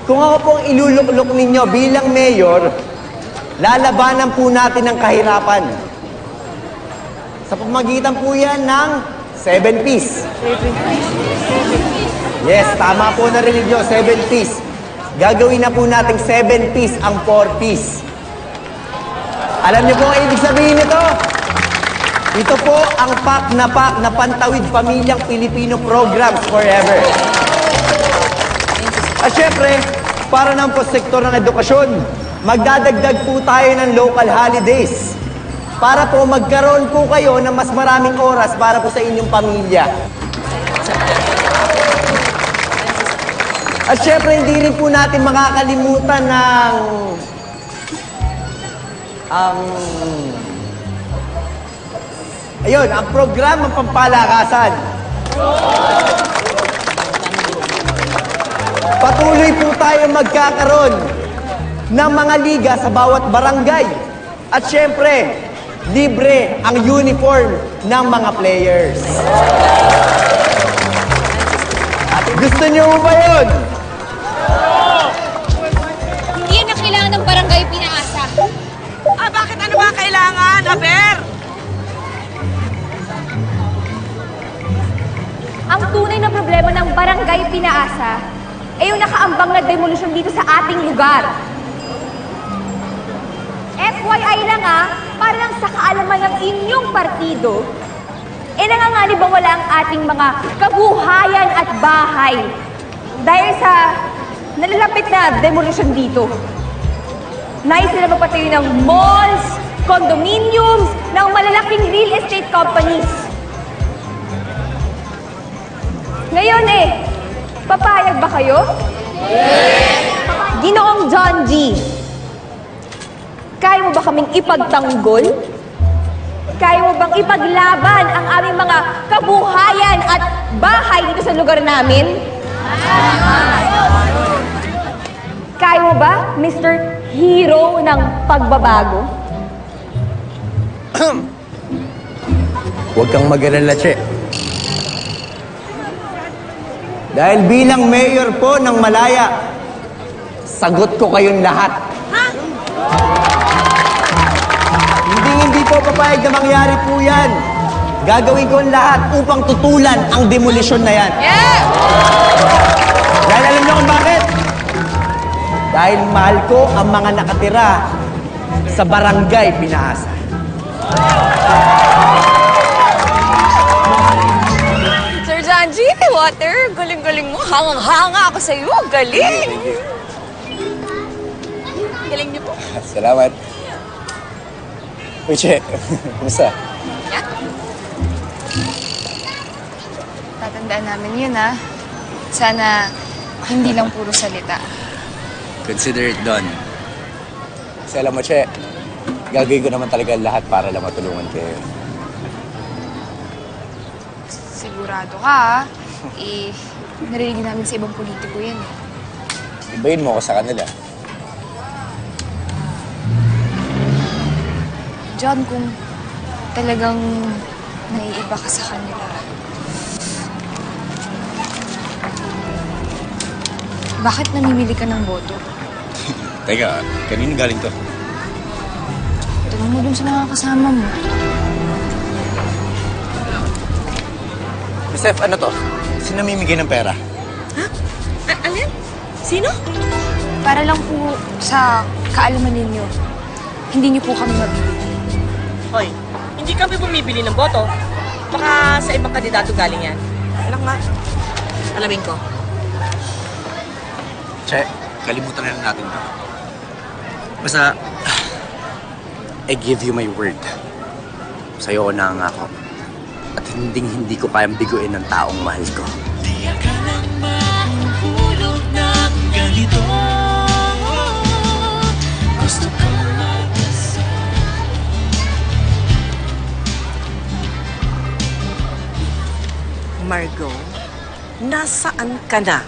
Kung ako pong iluluklok ninyo bilang mayor, lalabanan po natin ang kahirapan. Sa pamagitan po yan ng 7 Ps. Yes, tama po narinig nyo, 7 Ps. Gagawin na po natin 7 Ps ang 4 Ps. Alam niyo po ang ibig sabihin nito? Ito po ang PAK na Pantawid Pamilyang Pilipino Programs Forever. At syempre, para naman po sa sektor ng edukasyon, magdadagdag po tayo ng local holidays para po magkaroon po kayo ng mas maraming oras para po sa inyong pamilya. At syempre, hindi rin po natin makakalimutan ng ayun, ang programang pampalakasan. Patuloy po tayo magkakaroon ng mga liga sa bawat barangay. At syempre, libre ang uniform ng mga players. Gusto niyo ba yun? Hindi na kailangan ng barangay pinaasa. Bakit ano ba kailangan, Aber? Ang tunay na problema ng barangay pinaasa ay yung nakaambang na demolusyon dito sa ating lugar. FYI lang para lang sa kaalaman ng inyong partido, nanganganib ba wala ang ating mga kabuhayan at bahay dahil sa nalalapit na demolusyon dito. Nais sila magpatayo ng malls, condominiums, ng malalaking real estate companies. Ngayon papayag ba kayo? Yes! Ginoong John G., kaya mo ba kaming ipagtanggol? Kaya mo bang ipaglaban ang aming mga kabuhayan at bahay dito sa lugar namin? Kaya mo ba, Mr. Hero ng pagbabago? Huwag kang mag-alala, Che. Dahil bilang mayor po ng Malaya, sagot ko kayong lahat. Hindi po papayag na mangyari po yan. Gagawin ko ang lahat upang tutulan ang demolisyon na yan. Yeah! Dahil alam niyo kung bakit? Dahil mahal ko ang mga nakatira sa barangay Pinaasa. Sir Janji, water. Galing-galing mo. Hangang-hanga ako sa iyo. Galing! Galing niyo po. Salamat. Uy, Che. Kumusta? Yeah. Tatandaan namin yun, Sana hindi lang puro salita. Consider it done. Kasi alam mo, Che, gagawin ko naman talaga lahat para lang matulungan kayo. Sigurado ka, narinig namin sa ibang politiko yan. Ibayin mo ako sa kanila. John, kung talagang naiiba ka sa kanila, bakit namimili ka ng boto? Teka, kanino galing to? Tanong mo dun sa mga kasama mo. Steph, ano to? Sino namimigay ng pera? Ha? Alin? Sino? Para lang po sa kaalaman ninyo, hindi niyo po kami mabibili. Hoy, hindi kami bumibili ng boto. Baka sa ibang kandidato galing yan. Anak nga. Alamin ko. Che, kalimutan na lang natin to. Basta, I give you my word. Sa'yo ko nangako. At hindi ko kayang biguin ng taong mahal ko. Di akalang mahulog ng ganito. Gusto ko Margo, nasaan ka na?